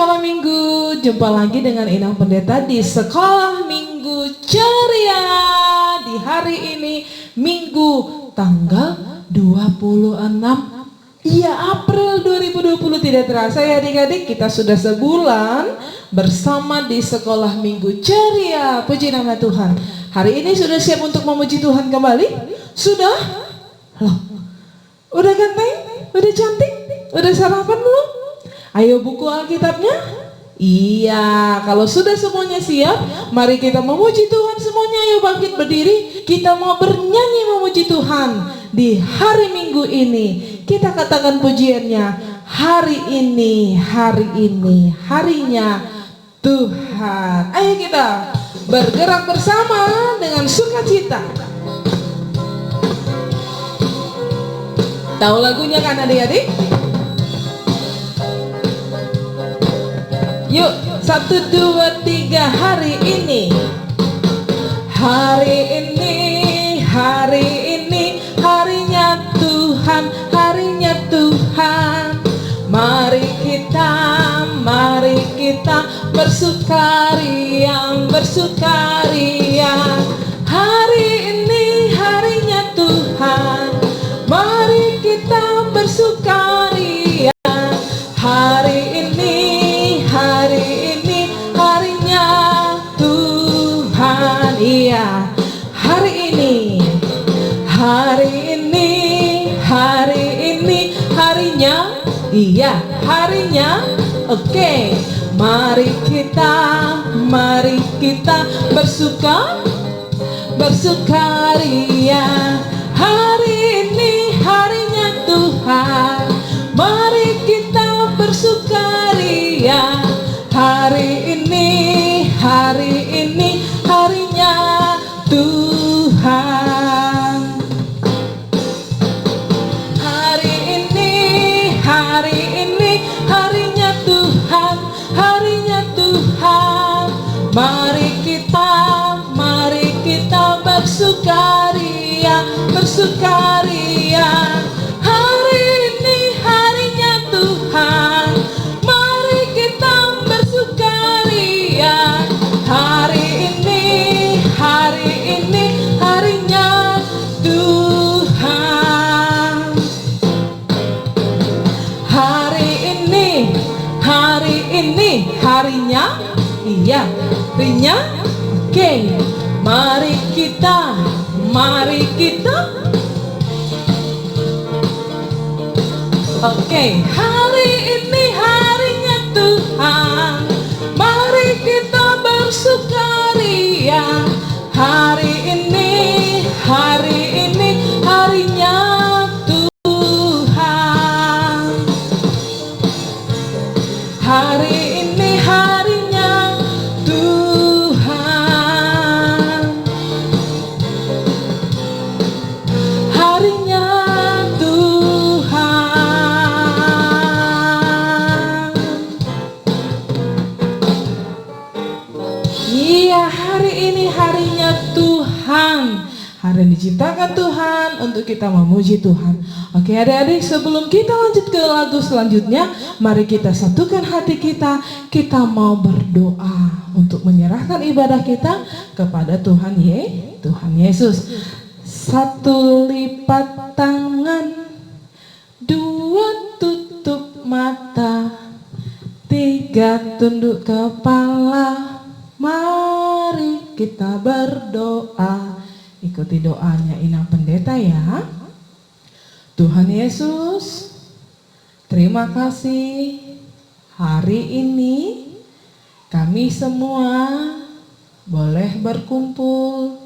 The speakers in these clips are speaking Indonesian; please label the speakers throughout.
Speaker 1: Sekolah Minggu, jumpa lagi dengan Inang Pendeta di Sekolah Minggu Ceria. Di hari ini Minggu tanggal 26 April 2020, tidak terasa ya adik-adik, kita sudah sebulan bersama di Sekolah Minggu Ceria. Puji nama Tuhan. Hari ini sudah siap untuk memuji Tuhan kembali? Sudah? Loh, udah ganteng? Udah cantik? Udah sarapan belum? Ayo buku Alkitabnya? Iya, kalau sudah semuanya siap, mari kita memuji Tuhan semuanya. Ayo bangkit berdiri, kita mau bernyanyi memuji Tuhan di hari Minggu ini. Kita katakan pujiannya, hari ini, harinya Tuhan. Ayo kita bergerak bersama dengan sukacita. Tahu lagunya kan adik-adik? Yuk, 1, 2, 3, hari ini. Hari ini, harinya Tuhan, harinya Tuhan. Mari kita bersukaria. Hari ini, harinya Tuhan. Mari kita bersukaria. Hari ini, harinya Tuhan. Iya, hari ini, harinya. Iya, harinya. Oke, mari kita bersukaria. Hari ini, harinya Tuhan. Mari kita bersukaria. Hari ini, harinya Tuhan. Hari ini, harinya Tuhan, harinya Tuhan. Mari kita bersukaria. Hari ini, harinya Tuhan. Mari kita bersukaria. Hari ini, harinya Tuhan. Hari ini, harinya. Iya, harinya. Oke, mari kita. Oke, hari ini, harinya Tuhan. Mari kita bersukaria. Hari ini, harinya Tuhan. Hari ini, harinya Tuhan. Harinya Tuhan. Iya, hari ini harinya Tuhan. Hari yang diciptakan Tuhan untuk kita memuji Tuhan. Oke adik-adik, sebelum kita lanjut ke lagu selanjutnya, mari kita satukan hati kita. Kita mau berdoa untuk menyerahkan ibadah kita kepada Tuhan Yesus. 1, lipat tangan. 2, tutup mata. 3, tunduk kepala. Mari kita berdoa. Ikuti doanya Inang Pendeta ya. Tuhan Yesus, terima kasih hari ini kami semua boleh berkumpul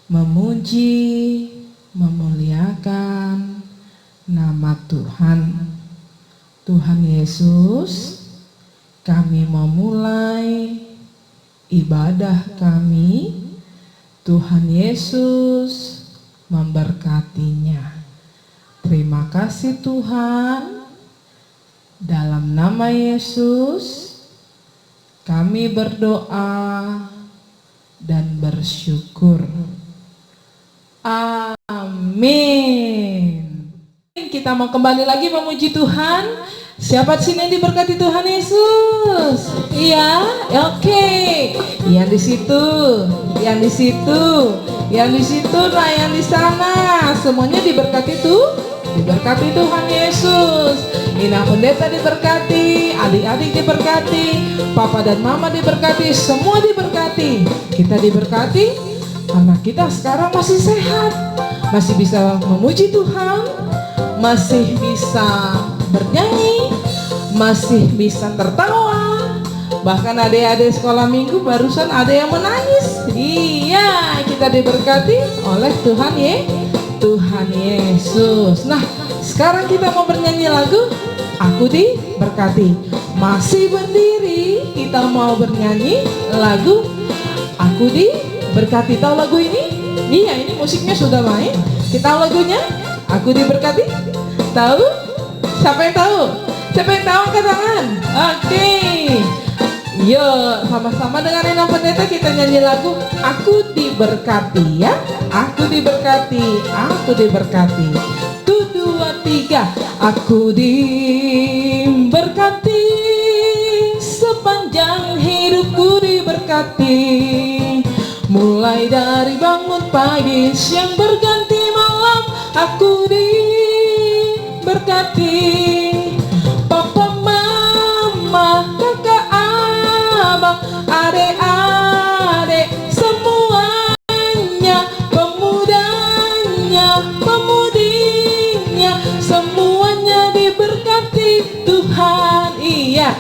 Speaker 1: memuji, memuliakan nama Tuhan. Tuhan Yesus, kami memulai ibadah kami. Tuhan Yesus memberkatinya. Terima kasih Tuhan. Dalam nama Yesus kami berdoa dan bersyukur. Amin. Kita mau kembali lagi memuji Tuhan. Siapa di sini yang diberkati Tuhan Yesus? Iya, oke. Yang di situ, yang di situ, yang di situ, nah yang di sana. Semuanya diberkati tuh, diberkati Tuhan Yesus. Inang pendeta diberkati, adik-adik diberkati, papa dan mama diberkati, semua diberkati. Kita diberkati karena kita sekarang masih sehat, masih bisa memuji Tuhan, masih bisa bernyanyi, masih bisa tertawa. Bahkan adik-adik sekolah minggu barusan ada yang menangis. Iya, kita diberkati oleh Tuhan Yesus. Nah, sekarang kita mau bernyanyi lagu Aku Diberkati. Masih berdiri, kita mau bernyanyi lagu Aku Diberkati. Tahu lagu ini? Iya, ini musiknya sudah main. Kita tahu lagunya? Aku Diberkati? Tahu? Siapa yang tahu? Siapa yang tahu angkat tangan? Oke. Yuk, sama-sama dengan Inang Pendeta kita nyanyi lagu Aku Diberkati ya. Aku diberkati, aku diberkati. 1, 2, 3. Aku diberkati, sepanjang hidupku diberkati. Mulai dari bangun pagi, siang berganti malam, aku diberkati. Papa, mama, kakak, abang, adik-adik, semuanya, pemudanya, pemudinya, semuanya diberkati Tuhan. Iya.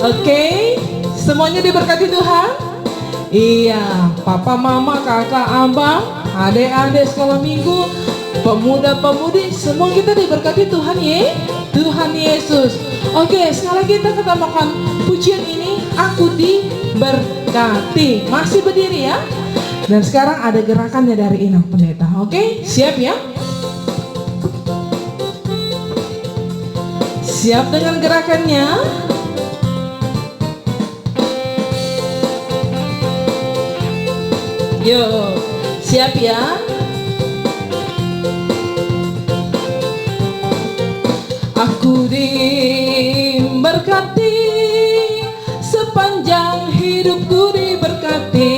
Speaker 1: Oke, semuanya diberkati Tuhan. Iya, papa, mama, kakak, abang, adik-adik sekolah minggu, pemuda-pemudi, semua kita diberkati Tuhan ya, Tuhan Yesus. Oke, sekali lagi kita ketamakan pujian ini, Aku Diberkati. Masih berdiri ya. Dan sekarang ada gerakannya dari Inang Pendeta. Oke, siap ya? Siap dengan gerakannya? Yuk, siap ya? Aku diberkati, sepanjang hidupku diberkati.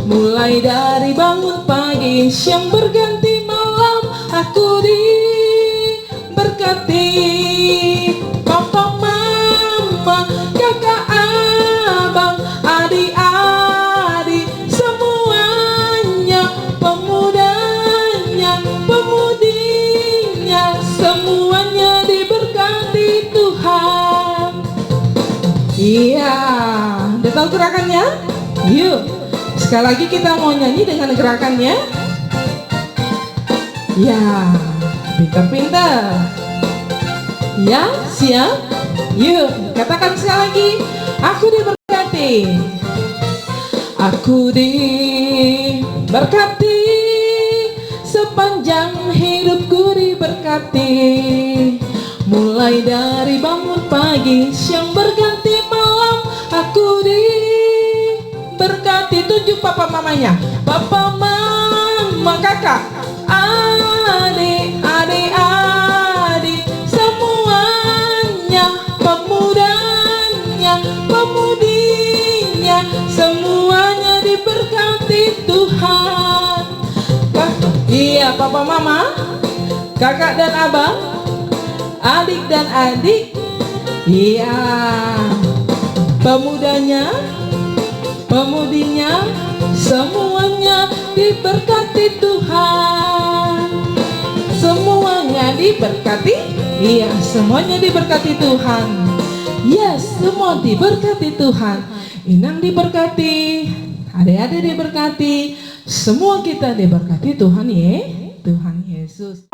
Speaker 1: Mulai dari bangun pagi, siang berganti malam, aku diberkati. Papa, mama, kakak, abang, adik-adik, semuanya, pemudanya, pemudinya, semuanya diberkati Tuhan. Iya, udah tahu gerakannya? Yuk, sekali lagi kita mau nyanyi dengan gerakannya. Ya, pintar-pintar. Ya, siap? Yuk, katakan sekali lagi. Aku diberkati. Aku diberkati, sepanjang hidupku diberkati. Mulai dari bangun pagi, siang berganti malam, aku diberkati. Tunjuk papa mamanya. Papa, mama, kakak, adik, adik, semuanya, pemudanya, pemudinya, semuanya diberkati Tuhan. Iya, papa, mama, kakak dan abang, adik dan adik, iya, pemudanya, pemudinya, semuanya diberkati Tuhan. Semuanya diberkati, iya, semuanya diberkati Tuhan. Yes, semua diberkati Tuhan. Inang diberkati, adik-adik diberkati, semua kita diberkati Tuhan ya, Tuhan Yesus.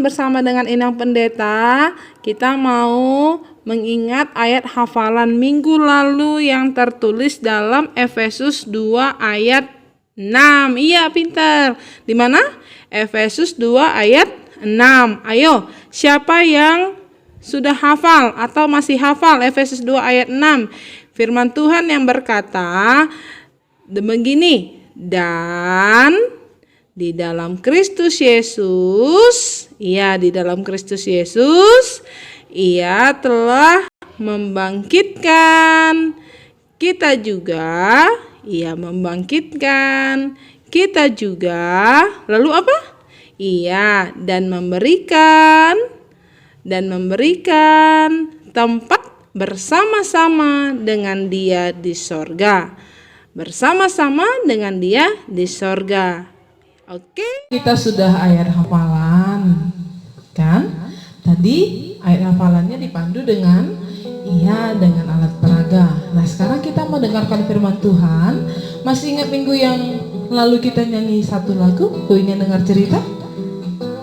Speaker 1: Bersama dengan Inang Pendeta, kita mau mengingat ayat hafalan minggu lalu yang tertulis dalam Efesus 2 ayat 6. Iya, pintar. Di mana? Efesus 2 ayat 6. Ayo, siapa yang sudah hafal atau masih hafal Efesus 2 ayat 6? Firman Tuhan yang berkata begini, dan di dalam Kristus Yesus, iya, di dalam Kristus Yesus, Ia telah
Speaker 2: membangkitkan. Kita juga, ia membangkitkan. Kita juga, lalu apa? Iya, dan memberikan tempat bersama-sama dengan Dia di sorga. Bersama-sama dengan Dia di sorga. Oke.
Speaker 1: Kita sudah ayat hafalan, kan? Tadi ayat hafalannya dipandu dengan dengan alat peraga. Nah, sekarang kita mau dengarkan firman Tuhan. Masih ingat minggu yang lalu kita nyanyi satu lagu, Ku Ingin Dengar Cerita?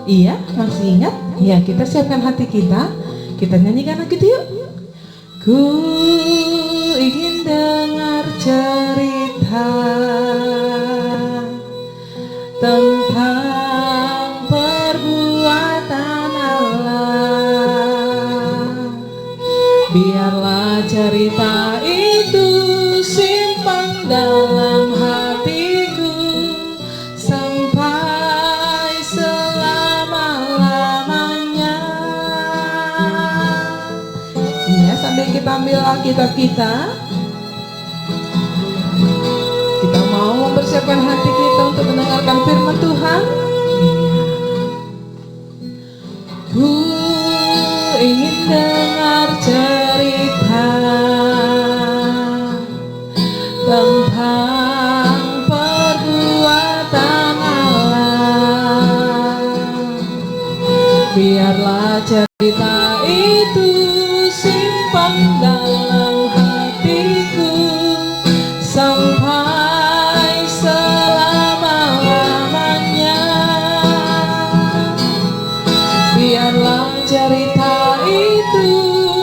Speaker 1: Iya, masih ingat? Ya, kita siapkan hati kita. Kita nyanyikan lagu itu yuk. Ku ingin dengar cerita tentang perbuatan Allah. Biarlah cerita itu simpan dalam hatiku sampai selama-lamanya. Ya, sambil kita ambil Alkitab kita mau mempersiapkan hati kita untuk mendengarkan firman Tuhan. Ku ingin dengar cerita tentang perbuatan Allah. Biarlah cerita itu simpan dalam hatiku sampai selama-lamanya. Biarlah cerita itu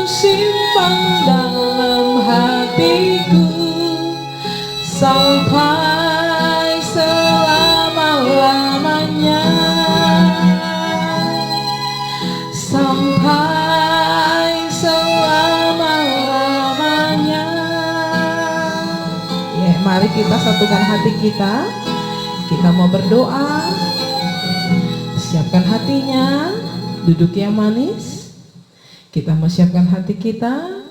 Speaker 1: simpan dalam hatiku sampai selama-lamanya. Sampai selama-lamanya. Ya, mari kita satukan hati kita. Kita mau berdoa. Siapkan hatinya, duduk yang manis. Kita mau siapkan hati kita.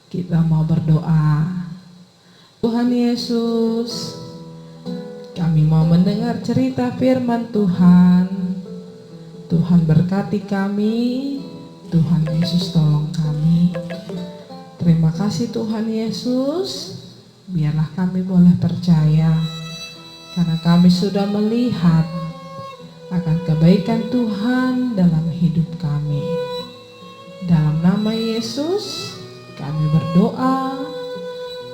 Speaker 1: Kita mau berdoa. Tuhan Yesus, kami mau mendengar cerita firman Tuhan. Tuhan berkati kami. Tuhan Yesus tolong kami. Terima kasih Tuhan Yesus. Biarlah kami boleh percaya, karena kami sudah melihat akan kebaikan Tuhan dalam hidup kami. Dalam nama Yesus kami berdoa,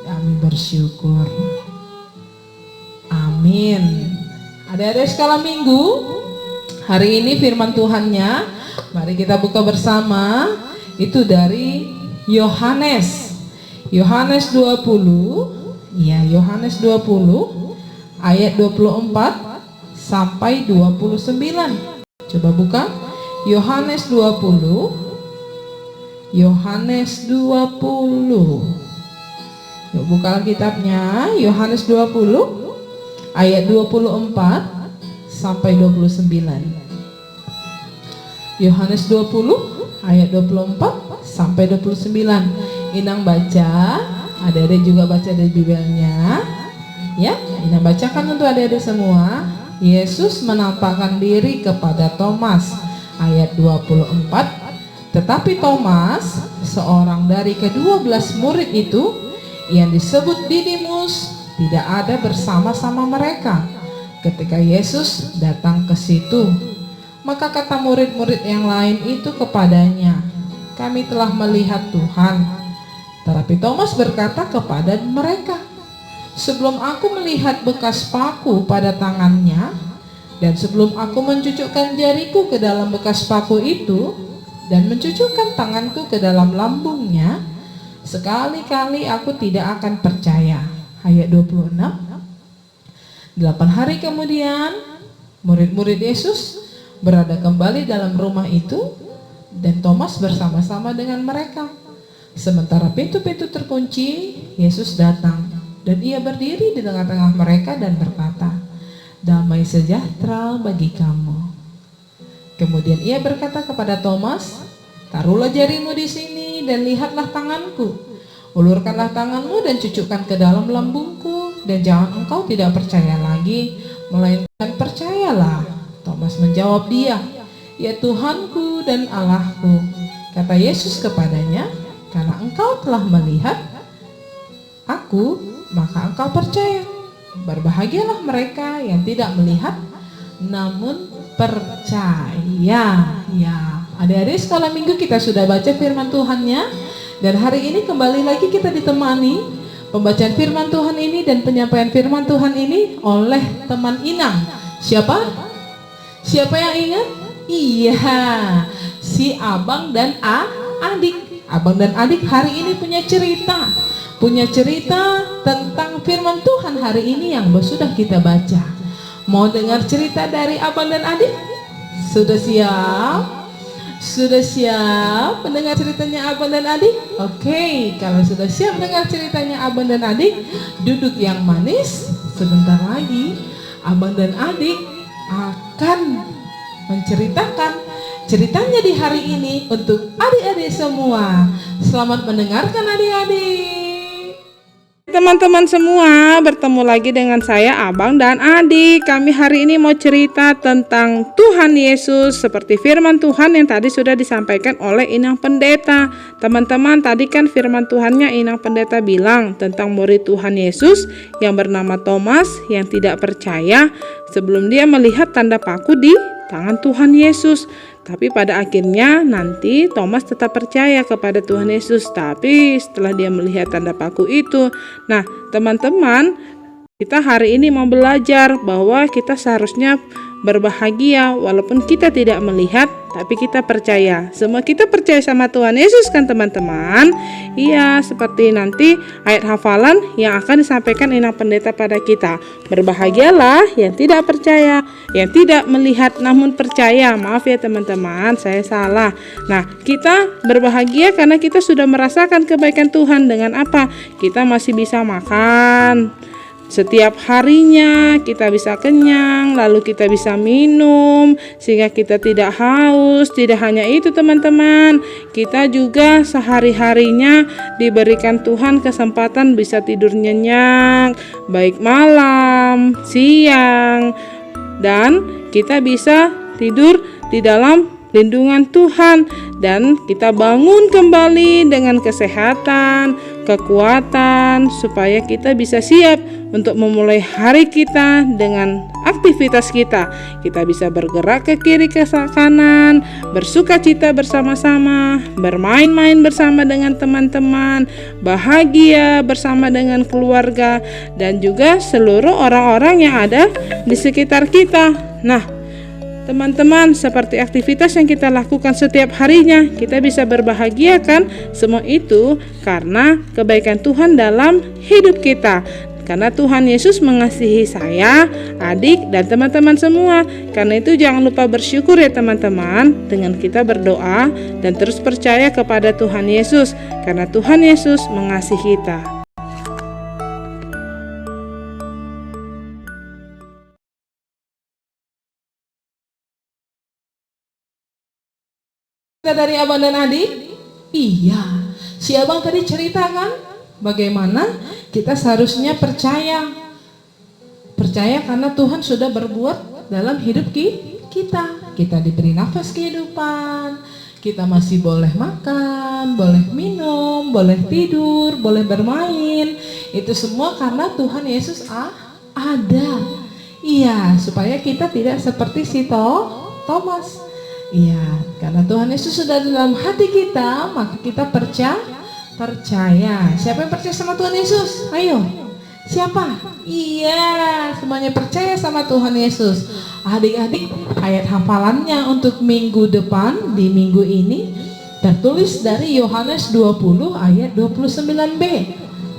Speaker 1: kami bersyukur. Amin. Adik-adik skala minggu, hari ini firman Tuhannya, mari kita buka bersama. Itu dari Yohanes 20. Ya, Yohanes 20 ayat 24 sampai 29. Coba buka Yohanes 20. Yohanes 20. Yuk buka Alkitabnya, Yohanes 20 ayat 24 sampai 29. Yohanes 20 ayat 24 sampai 29. Inang baca, adik-adik juga baca dari Bibelnya. Ya, Inang bacakan untuk adik-adik semua. Yesus menampakkan diri kepada Thomas, ayat 24. Tetapi Thomas, seorang dari ke-12 murid itu, yang disebut Didimus, tidak ada bersama-sama mereka ketika Yesus datang ke situ. Maka kata murid-murid yang lain itu kepadanya, kami telah melihat Tuhan. Tetapi Thomas berkata kepada mereka, sebelum aku melihat bekas paku pada tangannya, dan sebelum aku mencucukkan jariku ke dalam bekas paku itu, dan mencucukkan tanganku ke dalam lambungnya, sekali-kali aku tidak akan percaya. Ayat 26. 8 hari kemudian, murid-murid Yesus berada kembali dalam rumah itu, dan Thomas bersama-sama dengan mereka. Sementara pintu-pintu terkunci, Yesus datang, dan ia berdiri di tengah-tengah mereka dan berkata, damai sejahtera bagi kamu. Kemudian ia berkata kepada Thomas, taruhlah jarimu di sini ini dan lihatlah tanganku. Ulurkanlah tanganmu dan cucukkan ke dalam lambungku, dan jangan engkau tidak percaya lagi, melainkan percayalah. Thomas menjawab dia, ya Tuhanku dan Allahku. Kata Yesus kepadanya, karena engkau telah melihat aku, maka engkau percaya. Berbahagialah mereka yang tidak melihat namun percaya. Ya, adik-adik sekolah minggu kita sudah baca firman Tuhannya, dan hari ini kembali lagi kita ditemani pembacaan firman Tuhan ini dan penyampaian firman Tuhan ini oleh teman Inang. Siapa? Siapa yang ingat? Iya, si abang dan adik. Abang dan adik hari ini punya cerita tentang firman Tuhan hari ini yang sudah kita baca. Mau dengar cerita dari abang dan adik? Sudah siap? Sudah siap mendengar ceritanya abang dan adik? Oke, kalau sudah siap mendengar ceritanya abang dan adik, duduk yang manis. Sebentar lagi abang dan adik akan menceritakan ceritanya di hari ini untuk adik-adik semua. Selamat mendengarkan adik-adik.
Speaker 2: Teman-teman semua, bertemu lagi dengan saya Abang dan Adik. Kami hari ini mau cerita tentang Tuhan Yesus seperti firman Tuhan yang tadi sudah disampaikan oleh Inang Pendeta. Teman-teman, tadi kan firman Tuhannya Inang Pendeta bilang tentang murid Tuhan Yesus yang bernama Thomas yang tidak percaya sebelum dia melihat tanda paku di tangan Tuhan Yesus. Tapi pada akhirnya nanti Thomas tetap percaya kepada Tuhan Yesus. Tapi setelah dia melihat tanda paku itu, nah teman-teman, kita hari ini mau belajar bahwa kita seharusnya berbahagia walaupun kita tidak melihat, tapi kita percaya. Semua kita percaya sama Tuhan Yesus kan teman-teman? Iya, seperti nanti ayat hafalan yang akan disampaikan Inang Pendeta pada kita. Berbahagialah yang tidak percaya, yang tidak melihat namun percaya. Maaf ya teman-teman, saya salah. Nah, kita berbahagia karena kita sudah merasakan kebaikan Tuhan. Dengan apa? Kita masih bisa makan setiap harinya, kita bisa kenyang, lalu kita bisa minum sehingga kita tidak haus. Tidak hanya itu teman-teman, kita juga sehari-harinya diberikan Tuhan kesempatan bisa tidur nyenyak, baik malam, siang, dan kita bisa tidur di dalam lindungan Tuhan, dan kita bangun kembali dengan kesehatan, kekuatan, supaya kita bisa siap untuk memulai hari kita dengan aktivitas kita. Kita bisa bergerak ke kiri ke kanan, bersuka cita bersama-sama, bermain-main bersama dengan teman-teman, bahagia bersama dengan keluarga, dan juga seluruh orang-orang yang ada di sekitar kita. Nah, teman-teman, seperti aktivitas yang kita lakukan setiap harinya, kita bisa berbahagia kan? Semua itu karena kebaikan Tuhan dalam hidup kita. Karena Tuhan Yesus mengasihi saya, adik, dan teman-teman semua. Karena itu jangan lupa bersyukur ya teman-teman, dengan kita berdoa dan terus percaya kepada Tuhan Yesus. Karena Tuhan Yesus mengasihi kita.
Speaker 1: Dari abang dan adik? Iya, si abang tadi ceritakan bagaimana kita seharusnya percaya karena Tuhan sudah berbuat dalam hidup kita. Kita diberi nafas kehidupan, kita masih boleh makan, boleh minum, boleh tidur, boleh bermain. Itu semua karena Tuhan Yesus ada. Iya, supaya kita tidak seperti si Thomas. Iya, karena Tuhan Yesus sudah dalam hati kita, maka kita percaya. Siapa yang percaya sama Tuhan Yesus? Ayo, siapa? Iya, semuanya percaya sama Tuhan Yesus. Adik-adik, ayat hafalannya untuk minggu depan, di minggu ini, tertulis dari Yohanes 20 ayat 29b.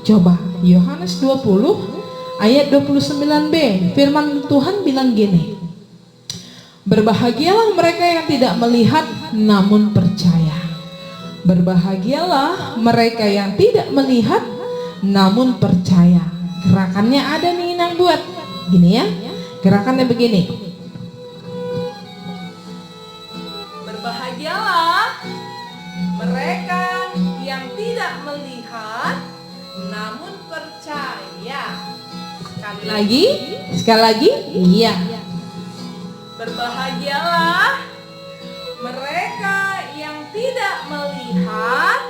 Speaker 1: Coba, Yohanes 20 ayat 29b. Firman Tuhan bilang gini, berbahagialah mereka yang tidak melihat namun percaya. Berbahagialah mereka yang tidak melihat namun percaya. Gerakannya ada nih Inang buat. Gini ya. Gerakannya begini. Berbahagialah mereka tidak melihat namun percaya. Sekali lagi, iya. Berbahagialah mereka yang tidak melihat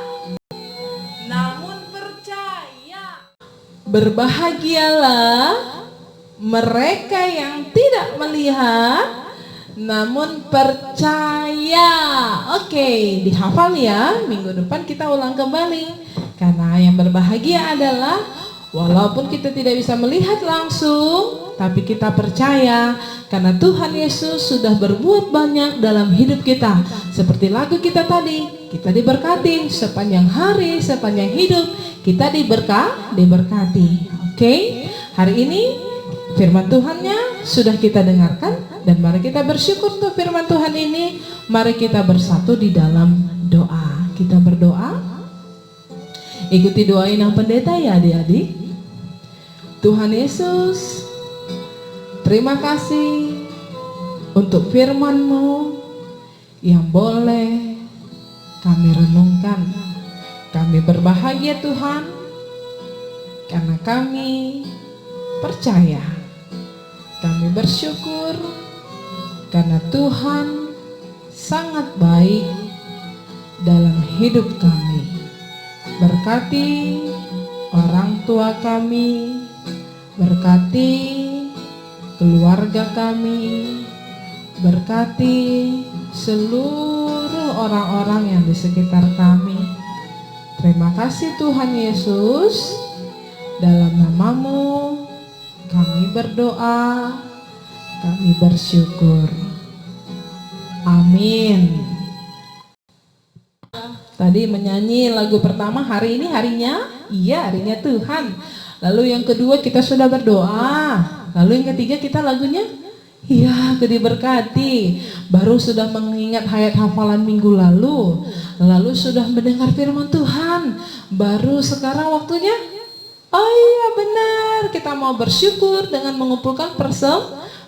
Speaker 1: namun percaya. Berbahagialah mereka yang tidak melihat namun percaya. Oke, dihafal ya. Minggu depan kita ulang kembali. Karena yang berbahagia adalah walaupun kita tidak bisa melihat langsung, tapi kita percaya karena Tuhan Yesus sudah berbuat banyak dalam hidup kita. Seperti lagu kita tadi, kita diberkati sepanjang hari, sepanjang hidup, kita diberkati. Oke, hari ini firman Tuhannya sudah kita dengarkan dan mari kita bersyukur untuk firman Tuhan ini. Mari kita bersatu di dalam doa. Kita berdoa. Ikuti doa Inang Pendeta ya adik-adik. Tuhan Yesus, terima kasih untuk firman-Mu yang boleh kami renungkan. Kami berbahagia Tuhan karena kami percaya. Kami bersyukur karena Tuhan sangat baik dalam hidup kami. Berkati orang tua kami, berkati keluarga kami, berkati seluruh orang-orang yang di sekitar kami. Terima kasih Tuhan Yesus, dalam nama-Mu kami berdoa, kami bersyukur. Amin. Tadi menyanyi lagu pertama, hari ini harinya, iya harinya Tuhan. Lalu yang kedua kita sudah berdoa. Lalu yang ketiga kita lagunya, iya diberkati. Baru sudah mengingat ayat hafalan minggu lalu. Lalu sudah mendengar firman Tuhan. Baru sekarang waktunya, oh iya benar, kita mau bersyukur dengan mengumpulkan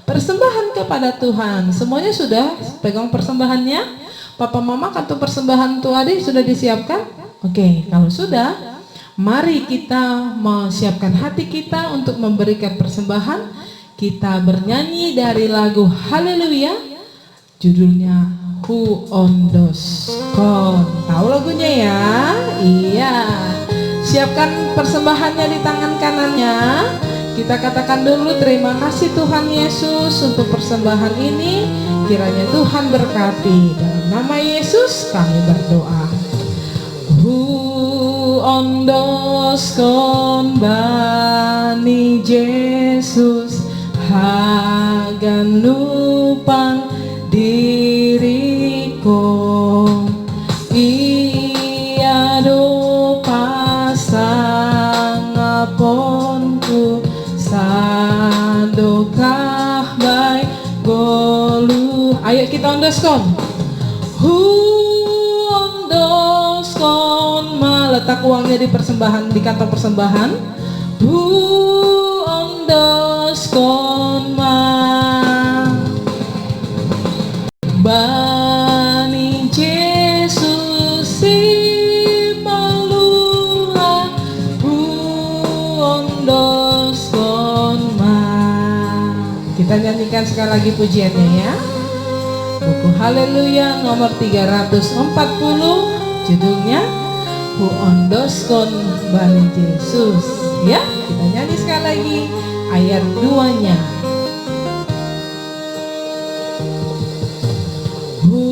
Speaker 1: persembahan kepada Tuhan. Semuanya sudah pegang persembahannya? Papa Mama kartu persembahan tuh adik sudah disiapkan? Oke, kalau sudah, mari kita siapkan hati kita untuk memberikan persembahan. Kita bernyanyi dari lagu Haleluya, judulnya Who on those Con. Tahu lagunya ya? Iya. Siapkan persembahannya di tangan kanannya. Kita katakan dulu terima kasih Tuhan Yesus untuk persembahan ini. Kiranya Tuhan berkati. Dalam nama Yesus kami berdoa. Who on those con bani Yesus haganupan diriku ia do pasang aponku sadokah baik golu. Ayo kita ondoskan. Who ondoskan, letak uangnya di persembahan, di kantong persembahan. Who ondoskan bani Yesus si malua. Who ondoskan. Kita nyanyikan sekali lagi pujiannya ya. Buku Haleluya nomor 340, judulnya Who ondoskan bani Yesus. Ya, kita nyanyi sekali lagi ayat 2-nya. Who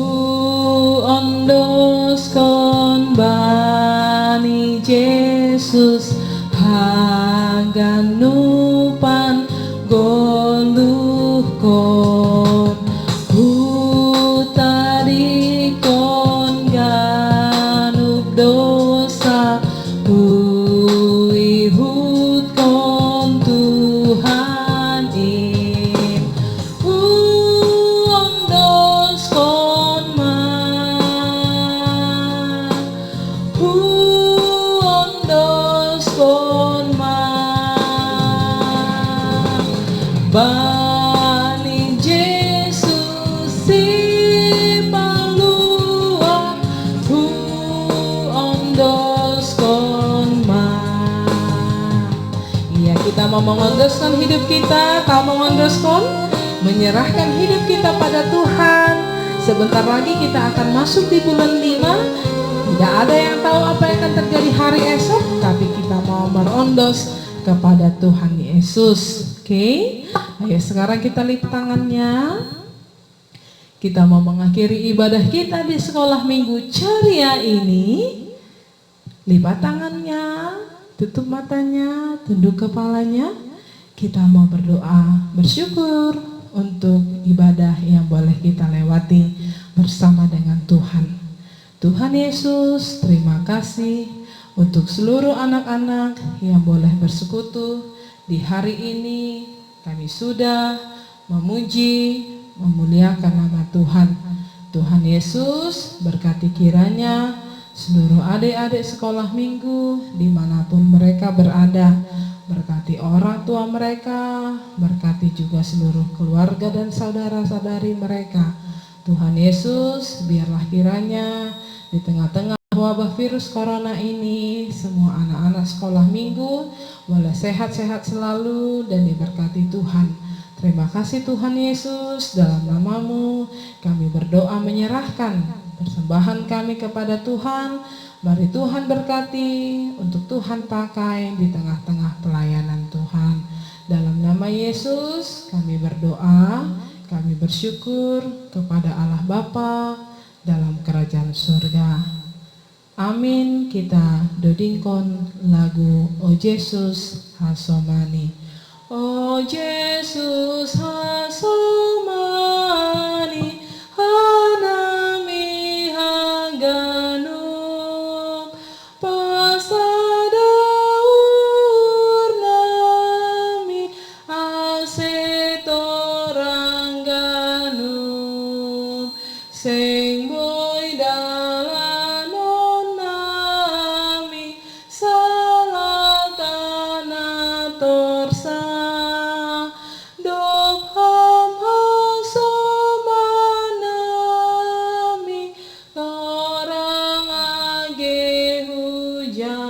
Speaker 1: ondoskan bani Yesus haganupan goluhkon. Hu tadi kon ganup dosa, hu ihut kon Tuhan im. Hu ondoskan hu ondoskan bani Yesus si palua. Who ondoskan mau mengondoskan hidup kita, kau mengondoskan, menyerahkan hidup kita pada Tuhan. Sebentar lagi kita akan masuk di bulan 5. Tidak ada yang tahu apa yang akan terjadi hari esok, tapi kita mau merondos kepada Tuhan Yesus. Oke, ayo sekarang kita lipat tangannya. Kita mau mengakhiri ibadah kita di sekolah minggu ceria ini. Lipat tangannya, tutup matanya, tunduk kepalanya. Kita mau berdoa, bersyukur untuk ibadah yang boleh kita lewati bersama dengan Tuhan. Tuhan Yesus, terima kasih untuk seluruh anak-anak yang boleh bersekutu di hari ini. Kami sudah memuji, memuliakan nama Tuhan. Tuhan Yesus, berkati kiranya seluruh adik-adik sekolah minggu dimanapun mereka berada. Berkati orang tua mereka, berkati juga seluruh keluarga dan saudara-saudari mereka. Tuhan Yesus, biarlah kiranya di tengah-tengah wabah virus corona ini, semua anak-anak sekolah minggu boleh sehat-sehat selalu dan diberkati Tuhan. Terima kasih Tuhan Yesus, dalam nama-Mu kami berdoa menyerahkan persembahan kami kepada Tuhan. Mari Tuhan berkati untuk Tuhan pakai di tengah-tengah pelayanan Tuhan. Dalam nama Yesus kami berdoa, kami bersyukur kepada Allah Bapa dalam kerajaan surga. Amin. Kita dodingkon lagu O Yesus Hasomani. O Yesus Hasomani, hanami hangganum, pasadaur nami asetorangganum, sing boy dalanon nami salatana torsa, dop ham hasomanami orang age huja.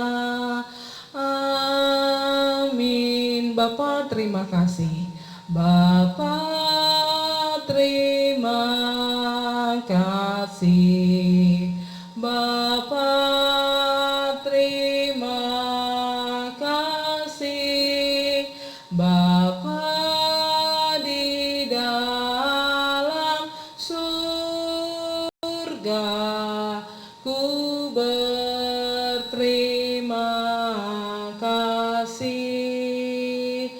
Speaker 1: Amin. Bapa terima kasih. Bapa terima kasih. Bapa terima kasih. Bapa di dalam surga, ku berterima kasih.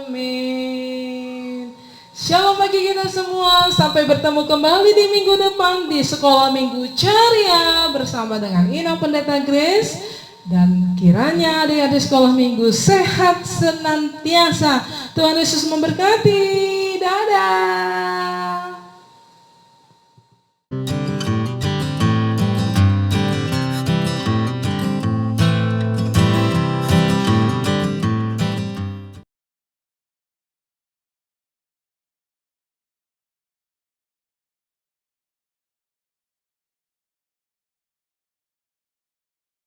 Speaker 1: Amin. Shalom bagi kita semua. Sampai bertemu kembali di minggu depan di sekolah minggu ceria bersama dengan Inang Pendeta Grace. Dan kiranya adik-adik sekolah minggu sehat senantiasa. Tuhan Yesus memberkati. Dadah.